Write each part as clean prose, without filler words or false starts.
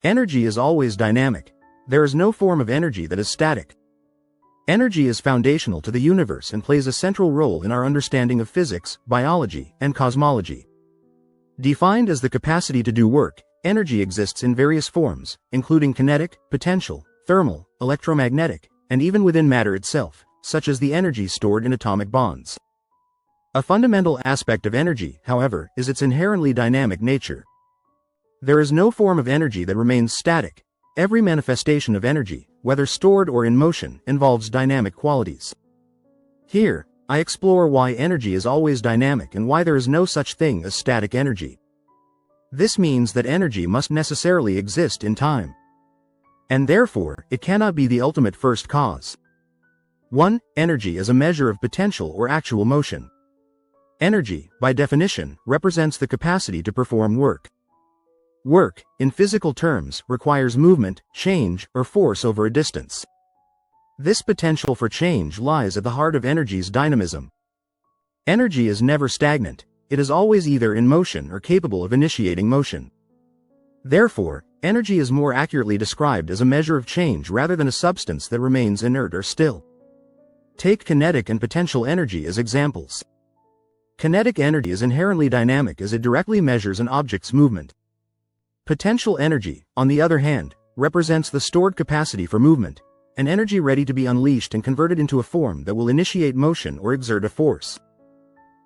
Energy is always dynamic. There is no form of energy that is static. Energy is foundational to the universe and plays a central role in our understanding of physics, biology, and cosmology. Defined as the capacity to do work, energy exists in various forms, including kinetic, potential, thermal, electromagnetic, and even within matter itself, such as the energy stored in atomic bonds. A fundamental aspect of energy, however, is its inherently dynamic nature. There is no form of energy that remains static. Every manifestation of energy, whether stored or in motion, involves dynamic qualities. Here, I explore why energy is always dynamic and why there is no such thing as static energy. This means that energy must necessarily exist in time. And therefore, it cannot be the ultimate first cause. 1. Energy is a measure of potential or actual motion. Energy, by definition, represents the capacity to perform work. Work, in physical terms, requires movement, change, or force over a distance. This potential for change lies at the heart of energy's dynamism. Energy is never stagnant. It is always either in motion or capable of initiating motion. Therefore, energy is more accurately described as a measure of change rather than a substance that remains inert or still. Take kinetic and potential energy as examples. Kinetic energy is inherently dynamic as it directly measures an object's movement. Potential energy, on the other hand, represents the stored capacity for movement, an energy ready to be unleashed and converted into a form that will initiate motion or exert a force.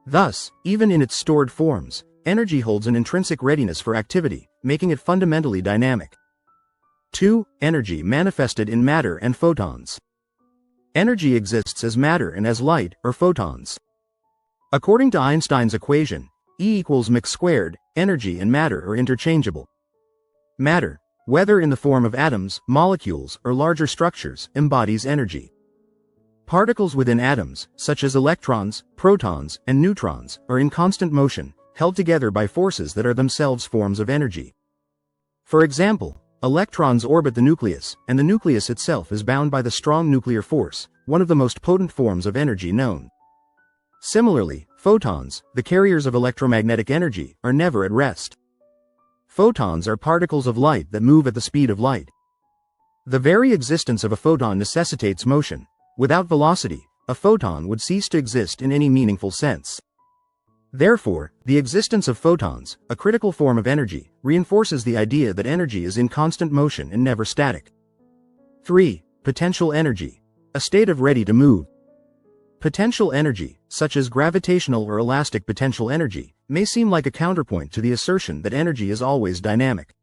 Thus, even in its stored forms, energy holds an intrinsic readiness for activity, making it fundamentally dynamic. 2. Energy manifested in matter and photons. Energy exists as matter and as light, or photons. According to Einstein's equation, E equals mc squared, energy and matter are interchangeable. Matter, whether in the form of atoms, molecules, or larger structures, embodies energy. Particles within atoms, such as electrons, protons, and neutrons, are in constant motion, held together by forces that are themselves forms of energy. For example, electrons orbit the nucleus, and the nucleus itself is bound by the strong nuclear force, one of the most potent forms of energy known. Similarly, photons, the carriers of electromagnetic energy, are never at rest. Photons are particles of light that move at the speed of light. The very existence of a photon necessitates motion. Without velocity, a photon would cease to exist in any meaningful sense. Therefore, the existence of photons, a critical form of energy, reinforces the idea that energy is in constant motion and never static. 3. Potential energy, a state of ready to move. Potential energy, such as gravitational or elastic potential energy, may seem like a counterpoint to the assertion that energy is always dynamic.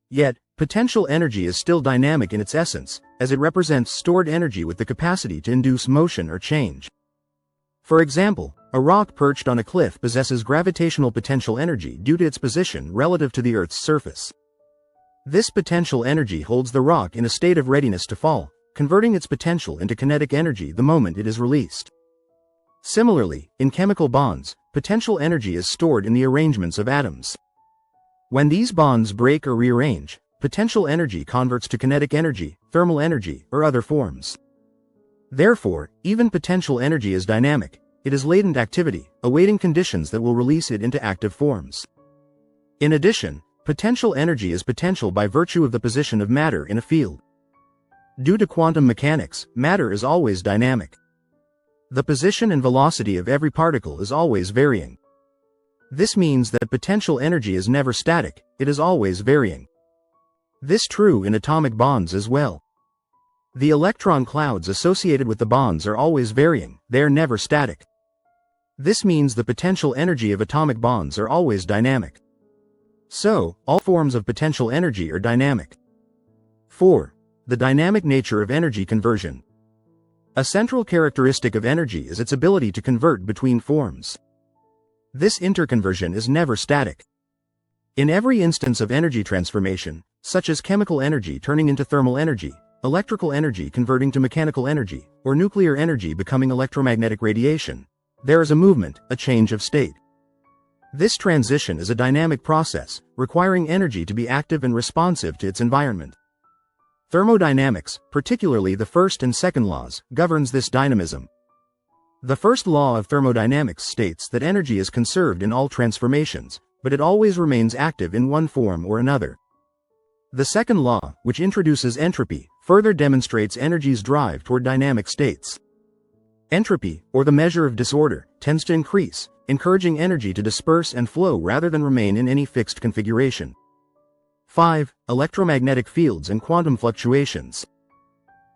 Yet, potential energy is still dynamic in its essence, as it represents stored energy with the capacity to induce motion or change. For example, a rock perched on a cliff possesses gravitational potential energy due to its position relative to the Earth's surface. This potential energy holds the rock in a state of readiness to fall, converting its potential into kinetic energy the moment it is released. Similarly, in chemical bonds, potential energy is stored in the arrangements of atoms. When these bonds break or rearrange, potential energy converts to kinetic energy, thermal energy, or other forms. Therefore, even potential energy is dynamic. It is latent activity, awaiting conditions that will release it into active forms. In addition, potential energy is potential by virtue of the position of matter in a field. Due to quantum mechanics, matter is always dynamic. The position and velocity of every particle is always varying. This means that potential energy is never static, it is always varying. This is true in atomic bonds as well. The electron clouds associated with the bonds are always varying, they are never static. This means the potential energy of atomic bonds are always dynamic. So, all forms of potential energy are dynamic. 4. The dynamic nature of energy conversion. A central characteristic of energy is its ability to convert between forms. This interconversion is never static. In every instance of energy transformation, such as chemical energy turning into thermal energy, electrical energy converting to mechanical energy, or nuclear energy becoming electromagnetic radiation, there is a movement, a change of state. This transition is a dynamic process, requiring energy to be active and responsive to its environment. Thermodynamics, particularly the first and second laws, governs this dynamism. The first law of thermodynamics states that energy is conserved in all transformations, but it always remains active in one form or another. The second law, which introduces entropy, further demonstrates energy's drive toward dynamic states. Entropy, or the measure of disorder, tends to increase, encouraging energy to disperse and flow rather than remain in any fixed configuration. 5. Electromagnetic fields and quantum fluctuations.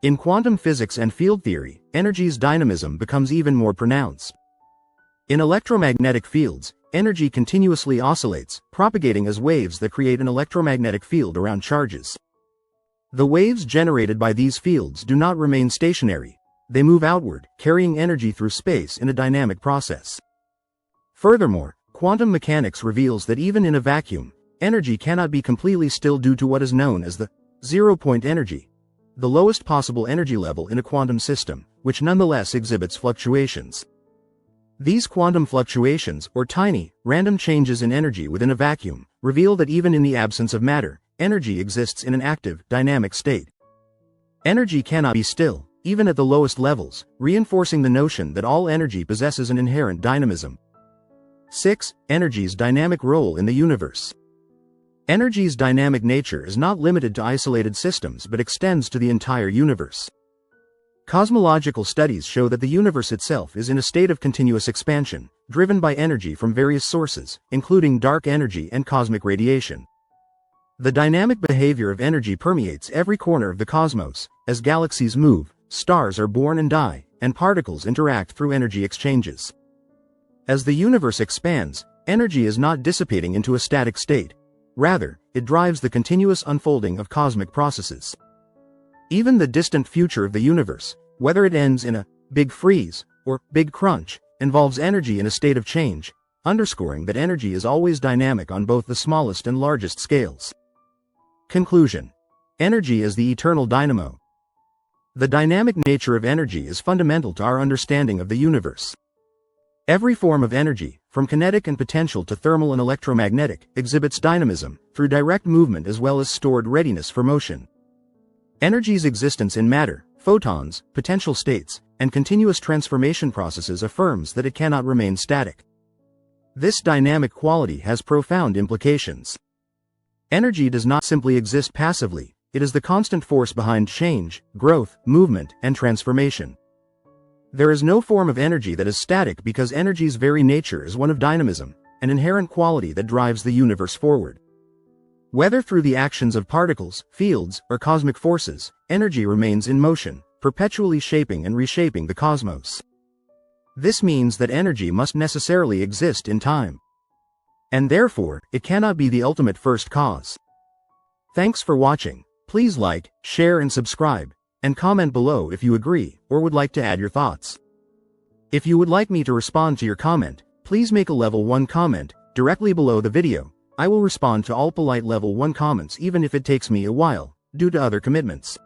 In quantum physics and field theory, energy's dynamism becomes even more pronounced. In electromagnetic fields, energy continuously oscillates, propagating as waves that create an electromagnetic field around charges. The waves generated by these fields do not remain stationary. They move outward, carrying energy through space in a dynamic process. Furthermore, quantum mechanics reveals that even in a vacuum, energy cannot be completely still due to what is known as the zero-point energy, the lowest possible energy level in a quantum system, which nonetheless exhibits fluctuations. These quantum fluctuations, or tiny, random changes in energy within a vacuum, reveal that even in the absence of matter, energy exists in an active, dynamic state. Energy cannot be still, even at the lowest levels, reinforcing the notion that all energy possesses an inherent dynamism. 6. Energy's dynamic role in the universe. Energy's dynamic nature is not limited to isolated systems but extends to the entire universe. Cosmological studies show that the universe itself is in a state of continuous expansion, driven by energy from various sources, including dark energy and cosmic radiation. The dynamic behavior of energy permeates every corner of the cosmos. As galaxies move, stars are born and die, and particles interact through energy exchanges. As the universe expands, energy is not dissipating into a static state. Rather, it drives the continuous unfolding of cosmic processes. Even the distant future of the universe, whether it ends in a big freeze or big crunch, involves energy in a state of change, underscoring that energy is always dynamic on both the smallest and largest scales. Conclusion. Energy is the eternal dynamo. The dynamic nature of energy is fundamental to our understanding of the universe. Every form of energy, from kinetic and potential to thermal and electromagnetic, exhibits dynamism, through direct movement as well as stored readiness for motion. Energy's existence in matter, photons, potential states, and continuous transformation processes affirms that it cannot remain static. This dynamic quality has profound implications. Energy does not simply exist passively, it is the constant force behind change, growth, movement, and transformation. There is no form of energy that is static because energy's very nature is one of dynamism, an inherent quality that drives the universe forward. Whether through the actions of particles, fields, or cosmic forces, energy remains in motion, perpetually shaping and reshaping the cosmos. This means that energy must necessarily exist in time. And therefore, it cannot be the ultimate first cause. Thanks for watching. Please like, share and subscribe, and comment below if you agree or would like to add your thoughts. If you would like me to respond to your comment, please make a level 1 comment directly below the video. I will respond to all polite level 1 comments even if it takes me a while, due to other commitments.